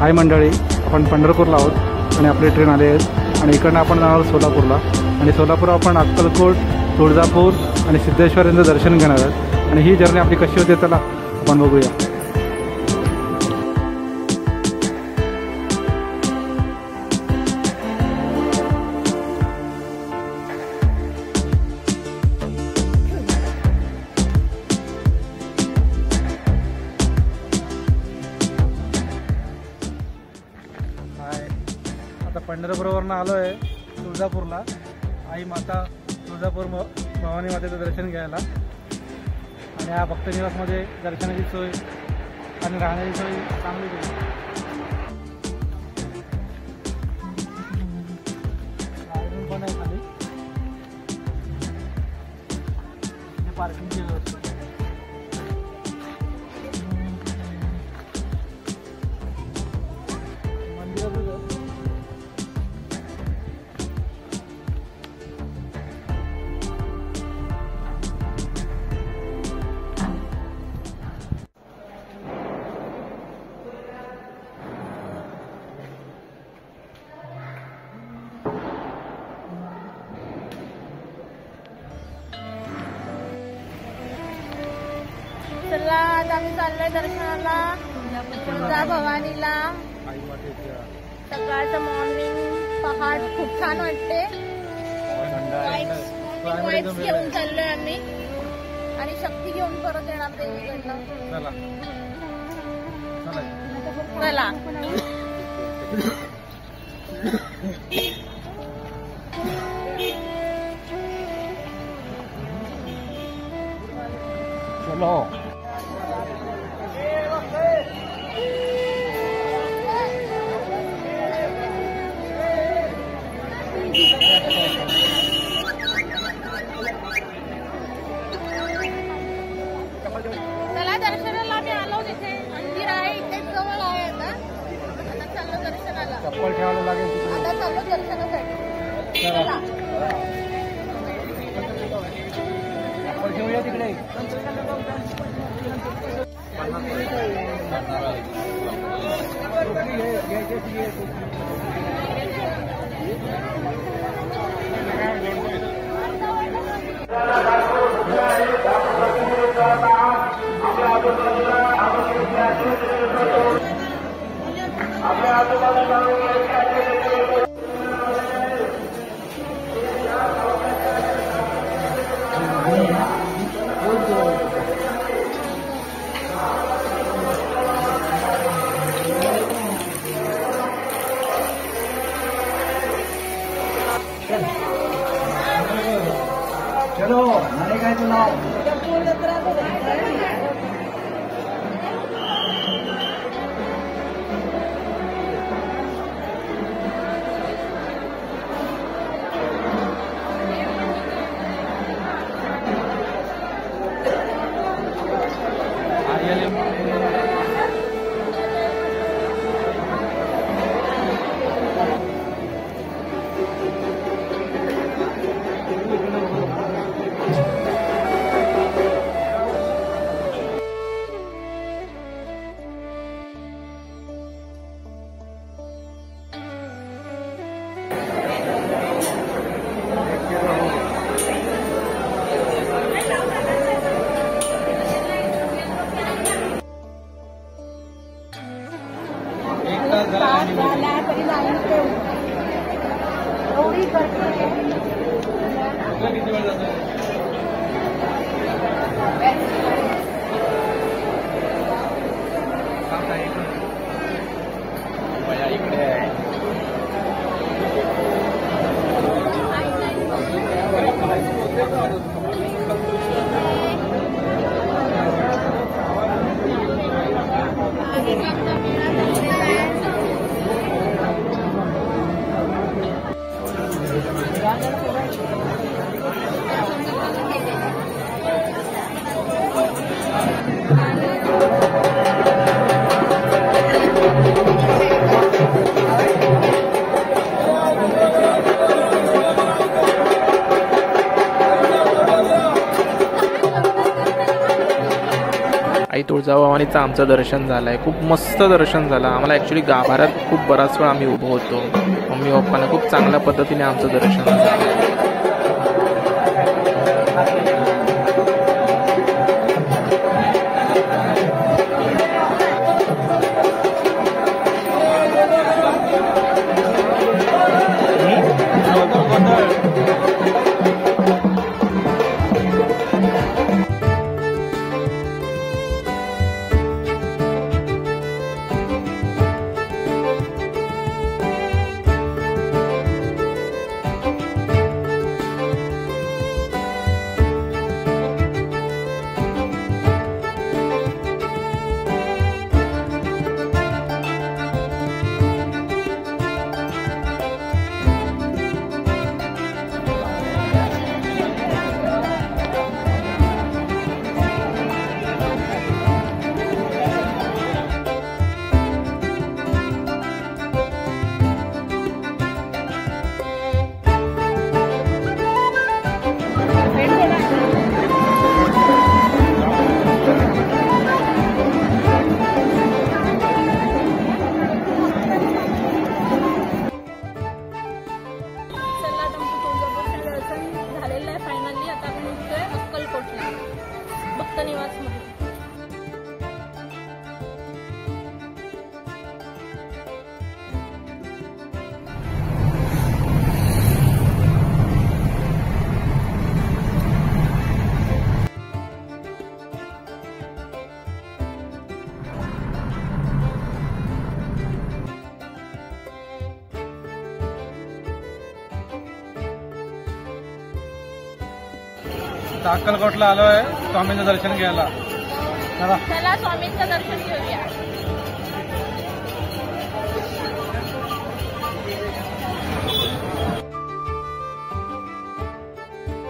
हाय मंडळी, आपण पंढरपूरला आहोत आणि आपली ट्रेन आली आहे आणि इकडनं आपण जाणार आहोत सोलापूरला. आणि सोलापूर आपण अक्कलकोट, तुळजापूर आणि सिद्धेश्वर यांचं दर्शन घेणार आहोत. आणि ही जर्नी आपली कशी होते चला आपण बघूया. आता पंढरपूरवरून आलो आहे तुळजापूरला. आई माता तुळजापूर भवानी मातेचं दर्शन घ्यायला. आणि या भक्तनिवासमध्ये दर्शनाची सोय आणि राहण्याची सोय चांगली केली. पण आहे खाली पार्किंगची व्यवस्था. चला आज आम्ही चाललोय दर्शनाला तुळजा भवानीला. सकाळचं मॉर्निंग पहाट खूप छान वाटते. वाईब्स घेऊन चाललोय आम्ही आणि शक्ती घेऊन परत येणार देवीकडनं. चला चलो. चला दर्शनाला आम्ही आलो. तिथे मंदिर आहे, इथे जवळ आहे. आता चाललो दर्शनाला. चप्पल ठेवायला लागेल. आता चाललो दर्शनासाठी. चला चप्पल ठेवूया तिकडे. चलो मैंने कहा चलाओ. तुळजाभवानीचं आमचं दर्शन झालं आहे. खूप मस्त दर्शन झालं आम्हाला. ॲक्च्युली गाभाऱ्यात खूप बराच वेळ आम्ही उभं होतो. मम्मी पप्पांना खूप चांगल्या पद्धतीने आमचं दर्शन झालं. अक्कलकोटला आलोय स्वामींचं दर्शन घ्यायला. चला स्वामींचं दर्शन घेऊया.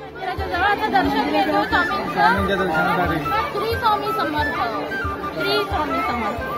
मंदिराच्या जवळ आता दर्शन घेतो स्वामींच्या दर्शनासाठी. श्री स्वामी समर्थ. श्री स्वामी समर्थ.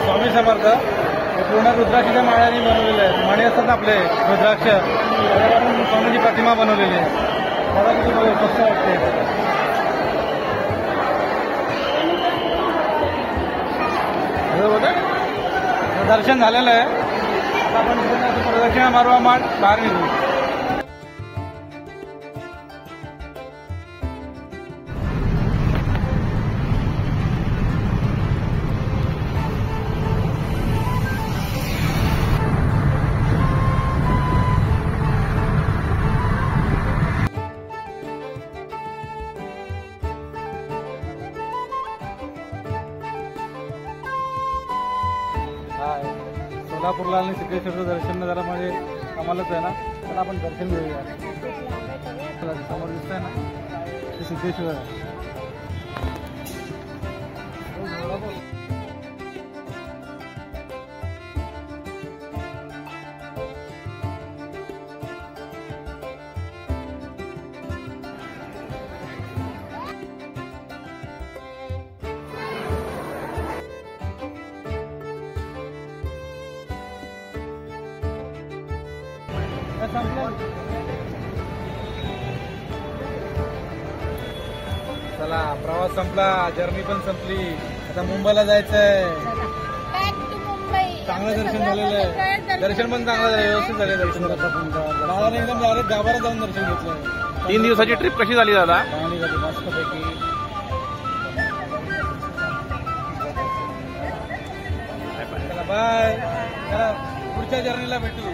स्वामी समर्थ हे पूर्ण रुद्राक्षाच्या माळ्यांनी बनवलेले आहेत. मणी असतात आपले रुद्राक्ष, त्याच्यापासून स्वामीची प्रतिमा बनवलेली आहे. मला किती स्वस्त वाटते. दर्शन झालेलं आहे. आता आपण प्रदक्षिणा मारू, माठ बाहेर निघू. सोलापूरला आणि सिद्धेश्वरचं दर्शन जरा म्हणजे आम्हालाच आहे ना, तर आपण दर्शन घेऊया. समोर दिसतंय ना ते सिद्धेश्वर आहे. चला प्रवास संपला, जर्नी पण संपली. आता मुंबईला जायचंय. चांगलं दर्शन झालेलं आहे. दर्शन पण चांगलं झालं, व्यवस्थित झाले दर्शन. दादाने एकदम डायरेक्ट गाभाऱ्यात जाऊन दर्शन घेतलं. 3 दिवसाची ट्रिप कशी झाली दादा? चांगली झाली, मस्तपैकी. चला बाय. चला पुढच्या जर्नीला भेटू.